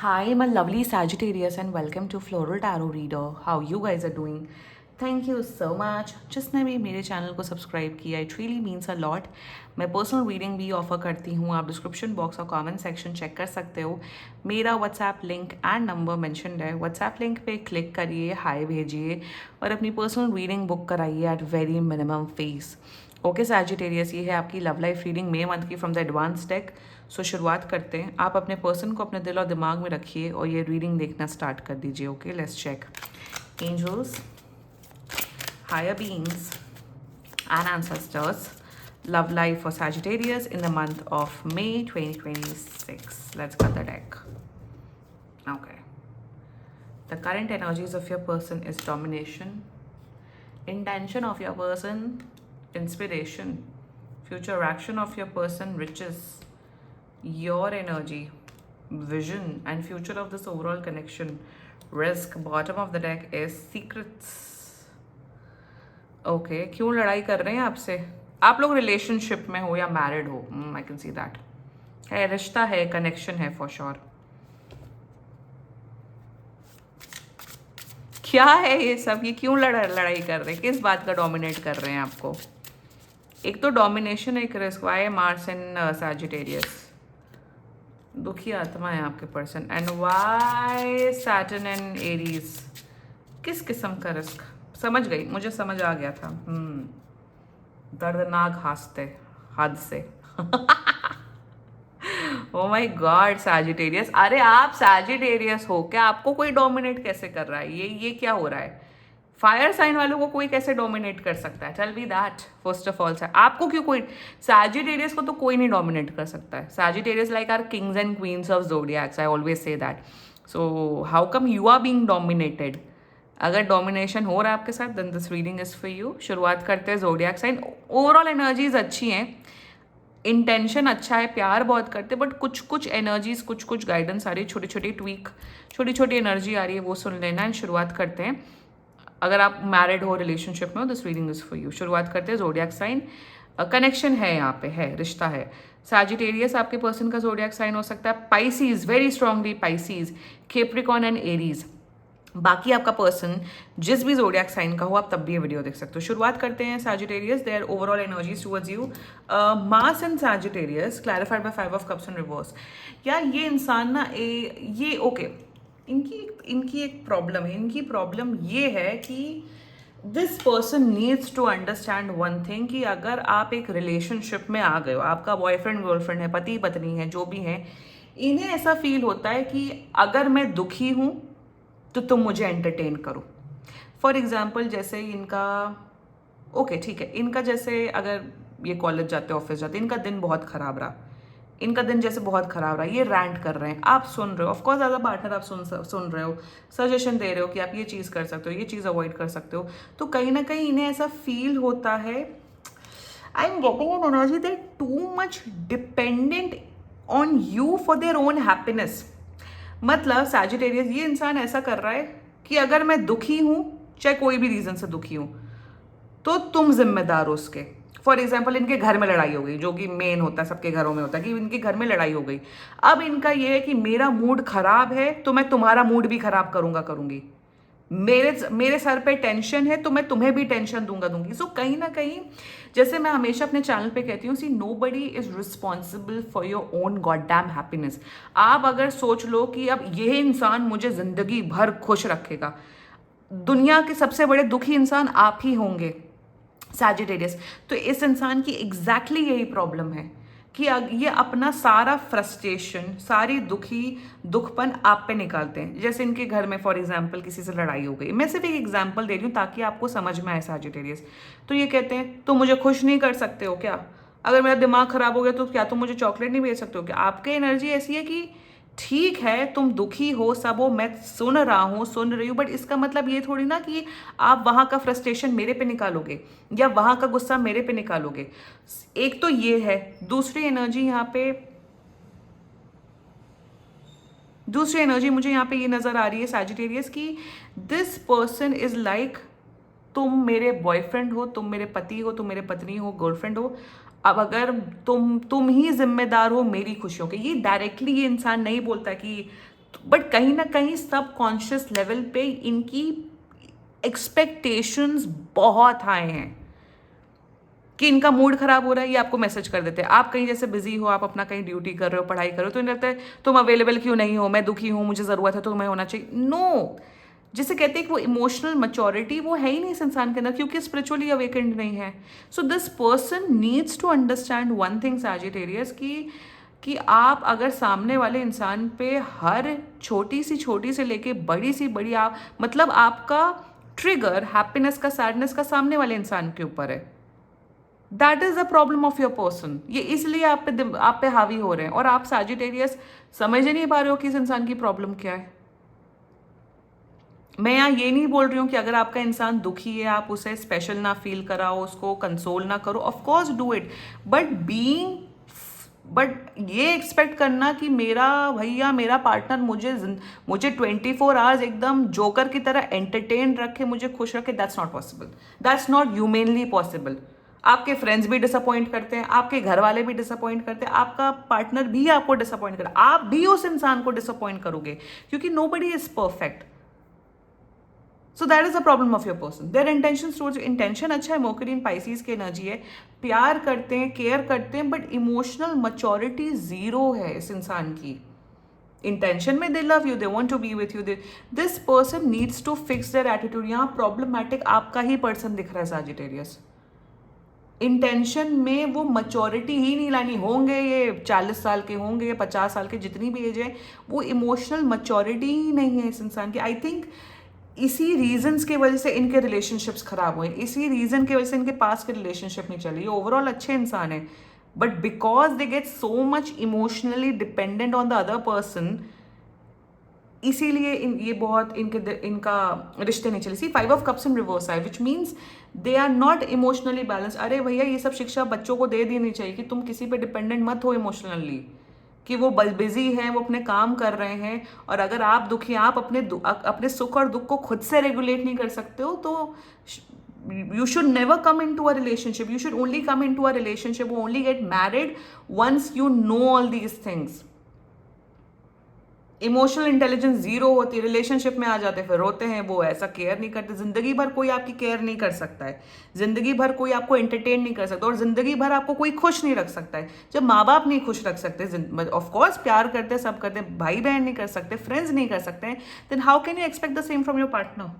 Hi, my lovely Sagittarius, and welcome to Floral Tarot Reader. How you guys are doing? Thank you so much. जिसने भी मेरे channel को subscribe किया, it really means a lot. मैं personal reading भी offer करती हूँ. आप डिस्क्रिप्शन बॉक्स और कमेंट सेक्शन चेक कर सकते हो. मेरा WhatsApp link and number mentioned है. व्हाट्सएप लिंक पे क्लिक करिए, हाय भेजिए और अपनी पर्सनल रीडिंग बुक कराइए at very minimum fees. Okay Sagittarius, ये है आपकी love life reading May month की from the advance deck. So शुरुआत करते हैं. आप अपने पर्सन को अपने दिल और दिमाग में रखिए और ये रीडिंग देखना स्टार्ट कर दीजिए. Okay, let's check. Angels, higher beings and ancestors, love life for Sagittarius in the month of May 2026. Let's cut the deck. Okay. The current energies of your person is domination. Intention of your person, inspiration. Future action of your person, riches. Your energy, vision, and future of this overall connection. Risk. Bottom of the deck is secrets. Okay, क्यों लड़ाई कर रहे हैं आपसे? आप लोग relationship में हो या मैरिड हो? I can see that. है, रिश्ता है, कनेक्शन है फॉर श्योर. क्या है ये सब? ये क्यों लड़ाई कर रहे हैं? किस बात का डोमिनेट कर रहे हैं आपको? एक तो डोमिनेशन, एक risk. Why Mars in Sagittarius. दुखी आत्मा है आपके person. And why Saturn and Aries. किस किस्म का रिस्क? समझ गई, मुझे समझ आ गया था. दर्दनाक हद से. ओ माय गॉड सैजिटेरियस, अरे आप सैजिटेरियस हो क्या? आपको कोई डोमिनेट कैसे कर रहा है? ये क्या हो रहा है? फायर साइन वालों को कोई कैसे डोमिनेट कर सकता है? Tell me that first of all. आपको क्यों कोई? सैजिटेरियस को तो कोई नहीं डोमिनेट कर सकता है. Sagittarius like are kings and queens of zodiacs. I always say that. So how come you are being dominated? अगर डोमिनेशन हो रहा है आपके साथ, then this reading is for you. शुरुआत करते हैं ज़ोडिएक साइन. ओवरऑल एनर्जीज अच्छी हैं, इंटेंशन अच्छा है, प्यार बहुत करते, बट कुछ एनर्जीज, कुछ गाइडेंस आ रही है, छोटी छोटी ट्वीक, छोटी छोटी एनर्जी आ रही है, वो सुन लेना. एंड शुरुआत करते हैं. अगर आप मैरिड हो, रिलेशनशिप में हो, this reading is for you. शुरुआत करते हैं. ज़ोडिएक साइन कनेक्शन है, यहाँ पे है, रिश्ता है. सैजिटेरियस आपके पर्सन का ज़ोडिएक साइन हो सकता है. Pisces, very strongly Pisces, Capricorn and Aries. बाकी आपका पर्सन जिस भी ज़ोडिएक साइन का हो, आप तब भी ये वीडियो देख सकते हो. शुरुआत करते हैं. Sagittarius, there overall energies towards you. Mars and Sagittarius clarified by 5 of cups in reverse. यार ये इंसान ना ये ओके, इनकी एक प्रॉब्लम है. इनकी प्रॉब्लम ये है कि this person needs to understand one thing, कि अगर आप एक रिलेशनशिप में आ गए हो, आपका बॉयफ्रेंड गर्लफ्रेंड है, पति पत्नी है, जो भी है, इन्हें ऐसा फील होता है कि अगर मैं दुखी हूँ तो तुम मुझे एंटरटेन करो. फॉर एग्जाम्पल, जैसे इनका ओके ठीक है, इनका जैसे अगर ये कॉलेज जाते, ऑफिस जाते, इनका दिन बहुत खराब रहा, इनका दिन जैसे बहुत खराब रहा, ये रैंट कर रहे हैं, आप सुन रहे हो. ऑफकोर्स एज अ पार्टनर आप सुन रहे हो, सजेशन दे रहे हो कि आप ये चीज़ कर सकते हो, ये चीज़ अवॉइड कर सकते हो. तो कहीं ना कहीं इन्हें ऐसा फील होता है, I am getting an energy that too much dependent on you for their own happiness. मतलब सैजिटेरियस, ये इंसान ऐसा कर रहा है कि अगर मैं दुखी हूं, चाहे कोई भी रीजन से दुखी हूं, तो तुम जिम्मेदार हो उसके. फॉर एग्जाम्पल, इनके घर में लड़ाई हो गई, जो कि मेन होता है, सबके घरों में होता है कि इनके घर में लड़ाई हो गई. अब इनका ये है कि मेरा मूड खराब है तो मैं तुम्हारा मूड भी खराब करूंगी. मेरे सर पे टेंशन है तो मैं तुम्हें भी टेंशन दूंगी. सो कहीं ना कहीं, जैसे मैं हमेशा अपने चैनल पे कहती हूँ, see nobody is responsible for your own goddamn happiness. आप अगर सोच लो कि अब यह इंसान मुझे जिंदगी भर खुश रखेगा, दुनिया के सबसे बड़े दुखी इंसान आप ही होंगे सैजिटेरियस. तो इस इंसान की एग्जैक्टली यही प्रॉब्लम है कि ये अपना सारा फ्रस्ट्रेशन, सारी दुखपन आप पे निकालते हैं. जैसे इनके घर में फॉर एग्जांपल किसी से लड़ाई हो गई, मैं सिर्फ एक एग्जांपल दे रही हूँ ताकि आपको समझ में आए सैजिटेरियस. तो ये कहते हैं, तुम मुझे खुश नहीं कर सकते हो क्या? अगर मेरा दिमाग खराब हो गया तो क्या तुम मुझे चॉकलेट नहीं भेज सकते हो क्या? आपकी एनर्जी ऐसी है कि ठीक है, तुम दुखी हो, सब हो, मैं सुन रहा हूँ, सुन रही हूँ, बट इसका मतलब ये थोड़ी ना कि आप वहाँ का फ्रस्ट्रेशन मेरे पे निकालोगे या वहाँ का गुस्सा मेरे पे निकालोगे. एक तो ये है. दूसरी एनर्जी मुझे यहाँ पे ये नज़र आ रही है सैजिटेरियस की, दिस पर्सन इज लाइक, तुम मेरे बॉयफ्रेंड हो, तुम मेरे पति हो, तुम मेरे पत्नी हो, गर्लफ्रेंड हो, अब अगर तुम ही जिम्मेदार हो मेरी खुशियों के. ये डायरेक्टली ये इंसान नहीं बोलता कि बट कहीं ना कहीं सब कॉन्शियस लेवल पे इनकी एक्सपेक्टेशंस बहुत हाई हैं कि इनका मूड खराब हो रहा है, ये आपको मैसेज कर देते हैं। आप कहीं जैसे बिजी हो, आप अपना कहीं ड्यूटी कर रहे हो, पढ़ाई कर रहे हो, तो इन्हें लगता है तुम अवेलेबल क्यों नहीं हो, मैं दुखी हूँ, मुझे ज़रूरत है तो तुम्हें होना चाहिए। नो, जिसे कहते हैं कि वो इमोशनल मैच्योरिटी वो है ही नहीं इस इंसान के अंदर, क्योंकि स्पिरिचुअली अवेकेंड नहीं है। So this person needs to understand one thing Sagittarius, कि आप अगर सामने वाले इंसान पे हर छोटी से लेके बड़ी से बड़ी, आप मतलब आपका ट्रिगर हैप्पीनेस का, सैडनेस का सामने वाले इंसान के ऊपर है। That is the problem of your person. ये इसलिए आप पे हावी हो रहे हैं, और आप सैजिटेरियस समझ ही नहीं पा रहे हो कि इस इंसान की प्रॉब्लम क्या है। मैं यहाँ ये नहीं बोल रही हूँ कि अगर आपका इंसान दुखी है आप उसे स्पेशल ना फील कराओ, उसको कंसोल ना करो, of course do it, but ये एक्सपेक्ट करना कि मेरा भैया, मेरा पार्टनर मुझे 24 आवर्स एकदम जोकर की तरह एंटरटेन रखे, मुझे खुश रखे, that's not possible, that's not humanly possible. आपके फ्रेंड्स भी डिसअपॉइंट करते हैं, आपके घर वाले भी डिसअपॉइंट करते हैं, आपका पार्टनर भी आपको डिसअपॉइंट करे, आप भी उस इंसान को डिसअपॉइंट करोगे, क्योंकि nobody is perfect. So that is the problem of your person. There intention towards, intention अच्छा है, मर्करी इन पाइसिस की एनर्जी है, प्यार करते हैं, केयर करते हैं, बट इमोशनल मैच्योरिटी जीरो है इस इंसान की। इंटेंशन में they love you, they want to be with you, this person needs to fix their attitude. यहाँ प्रॉब्लमैटिक आपका ही पर्सन दिख रहा है सैजिटेरियस। इंटेंशन में वो मैच्योरिटी ही नहीं लानी, होंगे ये 40 साल के, होंगे ये 50 साल के, जितनी भी एज है, वो इमोशनल मैच्योरिटी ही नहीं है इस इंसान की। आई थिंक इसी रीजंस के वजह से इनके रिलेशनशिप्स खराब हुए, इसी रीजन की वजह से इनके पास के रिलेशनशिप नहीं चले। ये ओवरऑल अच्छे इंसान है, but because they get so much emotionally dependent on the other person, इसीलिए ये बहुत इनका रिश्ते नहीं चले। See 5 of cups in reverse है, which means they are not emotionally balance. अरे भैया, ये सब शिक्षा बच्चों को दे देनी चाहिए कि तुम किसी पे डिपेंडेंट मत हो इमोशनली, कि वो बिजी हैं, वो अपने काम कर रहे हैं, और अगर आप दुखी, आप अपने सुख और दुख को खुद से रेगुलेट नहीं कर सकते हो, तो you should never come into a relationship. You should only come into a relationship or only get married once you know all these things. Emotional intelligence zero होती है, रिलेशनशिप में आ जाते फिर रोते हैं, वो ऐसा केयर नहीं करते। जिंदगी भर कोई आपकी केयर नहीं कर सकता है, जिंदगी भर कोई आपको एंटरटेन नहीं कर सकता, और जिंदगी भर आपको कोई खुश नहीं रख सकता है। जब माँ बाप नहीं खुश रख सकते, ऑफ कोर्स प्यार करते हैं, सब करते हैं, भाई बहन नहीं कर सकते, फ्रेंड्स नहीं कर सकते हैं, then how can you expect the same from your partner?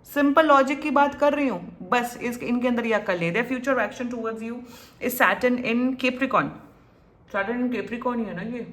Simple logic की बात कर रही हूँ, बस इनके अंदर यह कर ले। Their future action towards you is Saturn in Capricorn. Saturn in Capricorn ही है ना ये?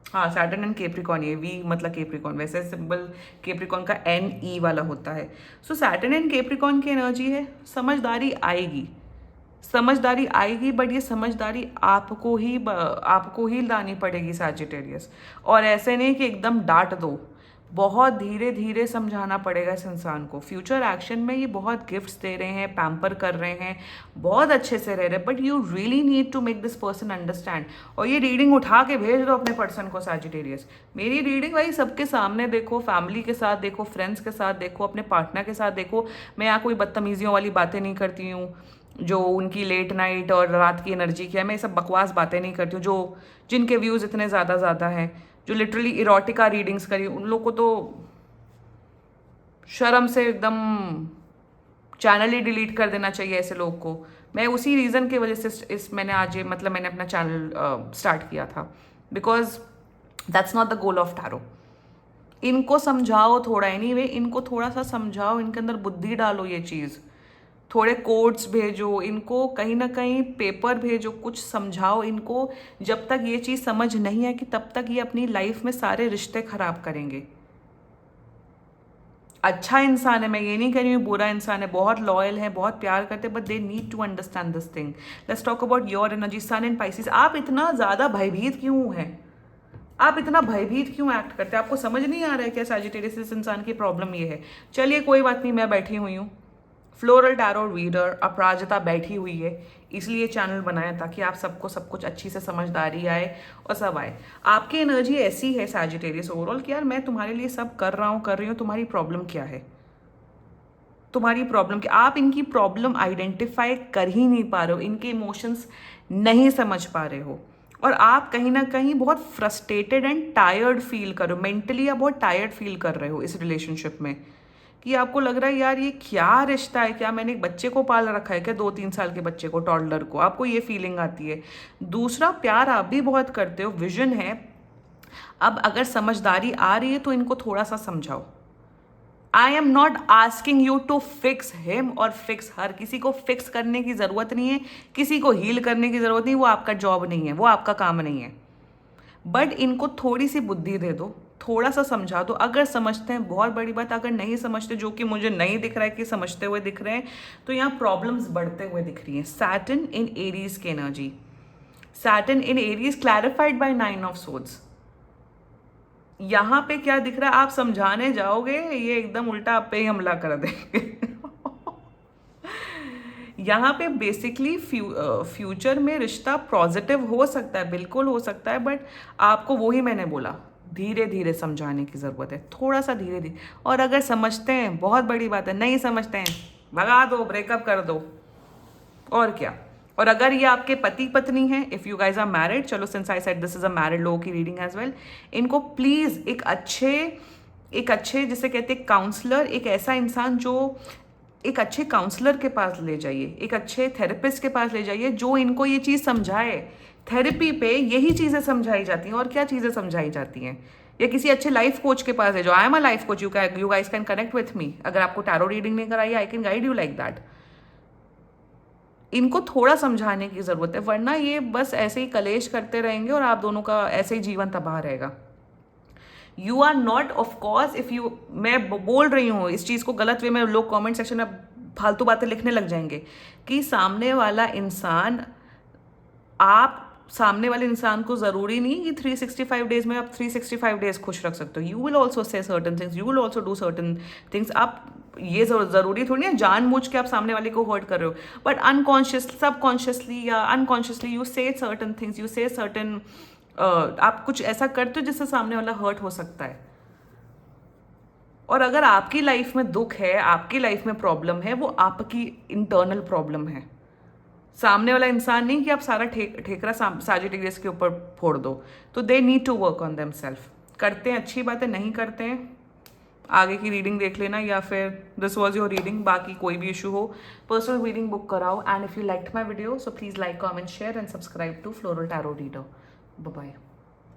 हाँ, सैटर्न एंड कैप्रिकॉर्न, ये वी मतलब कैप्रिकॉर्न, वैसे सिंबल कैप्रिकॉर्न का NE वाला होता है। सो सैटर्न एंड कैप्रिकॉर्न की एनर्जी है, समझदारी आएगी, समझदारी आएगी, बट ये समझदारी आपको ही लानी पड़ेगी सैजिटेरियस। और ऐसे नहीं कि एकदम डांट दो, बहुत धीरे धीरे समझाना पड़ेगा इस इंसान को। फ्यूचर एक्शन में ये बहुत गिफ्ट्स दे रहे हैं, पैम्पर कर रहे हैं, बहुत अच्छे से रह रहे हैं, but you really need to make this person understand. और ये रीडिंग उठा के भेज दो अपने पर्सन को सैजिटेरियस। मेरी रीडिंग भाई सबके सामने देखो, फैमिली के साथ देखो, फ्रेंड्स के साथ देखो, अपने पार्टनर के साथ देखो। मैं यहाँ कोई बदतमीजियों वाली बातें नहीं करती हूँ, जो उनकी लेट नाइट और रात की एनर्जी की है, मैं ये सब बकवास बातें नहीं करती हूँ। जिनके व्यूज़ इतने ज़्यादा हैं, जो लिटरली इरोटिका रीडिंग्स करी, उन लोग को तो शर्म से एकदम चैनल ही डिलीट कर देना चाहिए ऐसे लोग को। मैं उसी रीज़न की वजह से मैंने अपना चैनल स्टार्ट किया था, because that's not the goal of tarot. इनको समझाओ थोड़ा, एनीवे इनको थोड़ा सा समझाओ, इनके अंदर बुद्धि डालो, ये चीज़ थोड़े कोड्स भेजो इनको, कहीं ना कहीं पेपर भेजो, कुछ समझाओ इनको। जब तक ये चीज़ समझ नहीं आएगी तब तक ये अपनी लाइफ में सारे रिश्ते खराब करेंगे। अच्छा इंसान है, मैं ये नहीं कह रही हूँ बुरा इंसान है, बहुत लॉयल है, बहुत प्यार करते, but they need to understand this thing. Let's talk about your energy, sun in Pisces. आप इतना ज़्यादा भयभीत क्यों हैं? आप इतना भयभीत क्यों एक्ट करते हैं? आपको समझ नहीं आ रहा है क्या सैजिटेरियस इस इंसान की प्रॉब्लम ये है? चलिए कोई बात नहीं, मैं बैठी हुई हूँ, फ्लोरल टैरो रीडर अपराजिता बैठी हुई है, इसलिए चैनल बनाया ताकि आप सबको सब कुछ अच्छी से समझदारी आए और सब आए। आपकी एनर्जी ऐसी है सैजिटेरियस ओवरऑल कि यार मैं तुम्हारे लिए सब कर रही हूँ, तुम्हारी प्रॉब्लम क्या है? तुम्हारी प्रॉब्लम क्या? आप इनकी प्रॉब्लम आइडेंटिफाई कर ही नहीं पा रहे हो, इनके इमोशंस नहीं समझ पा रहे हो। और आप कहीं ना कहीं बहुत फ्रस्ट्रेटेड एंड टायर्ड फील कर रहे हो, मेंटली आप बहुत टायर्ड फील कर रहे हो इस रिलेशनशिप में, कि आपको लग रहा है यार ये क्या रिश्ता है, क्या मैंने एक बच्चे को पाल रखा है क्या, 2-3 साल के बच्चे को, टॉडलर को, आपको ये फीलिंग आती है। दूसरा, प्यार आप भी बहुत करते हो, विजन है। अब अगर समझदारी आ रही है तो इनको थोड़ा सा समझाओ। I am not asking you to fix him और फिक्स हर, किसी को फिक्स करने की ज़रूरत नहीं है, किसी को हील करने की ज़रूरत नहीं, वो आपका जॉब नहीं है, वो आपका काम नहीं है। बट इनको थोड़ी सी बुद्धि दे दो, थोड़ा सा समझा दो। अगर समझते हैं बहुत बड़ी बात, अगर नहीं समझते, जो कि मुझे नहीं दिख रहा है कि समझते हुए दिख रहे हैं, तो यहाँ प्रॉब्लम्स बढ़ते हुए दिख रही हैं। सैटर्न इन एरीज की energy, Saturn in Aries clarified by 9 of swords. यहाँ पे क्या दिख रहा है, आप समझाने जाओगे ये एकदम उल्टा आप पे ही हमला कर देंगे। यहाँ पे बेसिकली फ्यूचर में रिश्ता पॉजिटिव हो सकता है, बिल्कुल हो सकता है, बट आपको वही मैंने बोला, धीरे धीरे समझाने की ज़रूरत है, थोड़ा सा धीरे धीरे। और अगर समझते हैं बहुत बड़ी बात है, नहीं समझते हैं भगा दो, ब्रेकअप कर दो, और क्या। और अगर ये आपके पति पत्नी हैं, if you guys are married, चलो since I said this is a married लोगों की रीडिंग एज वेल, इनको प्लीज़ एक अच्छे जिसे कहते हैं काउंसलर, एक ऐसा इंसान जो एक अच्छे काउंसलर के पास ले जाइए, एक अच्छे थेरेपिस्ट के पास ले जाइए, जो इनको ये चीज़ समझाए। थेरेपी पे यही चीज़ें समझाई जाती हैं, और क्या चीज़ें समझाई जाती हैं। या किसी अच्छे लाइफ कोच के पास है, जो I am a life coach, you guys can connect with me. अगर आपको टैरो रीडिंग नहीं कराई, I can guide you like that. इनको थोड़ा समझाने की ज़रूरत है, वरना ये बस ऐसे ही कलेश करते रहेंगे और आप दोनों का ऐसे ही जीवन तबाह रहेगा। You are not, of course, if you, मैं बोल रही हूँ इस चीज़ को गलत वे में, लोग कमेंट सेक्शन में फालतू बातें लिखने लग जाएंगे कि सामने वाला इंसान, आप सामने वाले इंसान को ज़रूरी नहीं कि 365 डेज में आप 365 डेज खुश रख सकते हो। You will also say certain things, you will also do certain things. आप ये ज़रूरी थोड़ी है जानबूझ के आप सामने वाले को हर्ट कर रहे हो, बट अनकॉन्शियस, सबकॉन्शियसली या अनकॉन्शियसली यू से सर्टन थिंग्स, यू से सर्टन, आप कुछ ऐसा करते हो जिससे सामने वाला हर्ट हो सकता है। और अगर आपकी लाइफ में दुख है, आपकी लाइफ में प्रॉब्लम है, वो आपकी इंटरनल प्रॉब्लम है, सामने वाला इंसान नहीं कि आप सारा ठेकरा सैजिटेरियस के ऊपर फोड़ दो। तो they need to work on them self. करते हैं अच्छी बात है, नहीं करते हैं आगे की रीडिंग देख लेना, या फिर दिस वॉज योर रीडिंग। बाकी कोई भी इशू हो, पर्सनल रीडिंग बुक कराओ। And if you like my video, so please like, comment, share and subscribe to Floral Tarot Reader. Bye bye.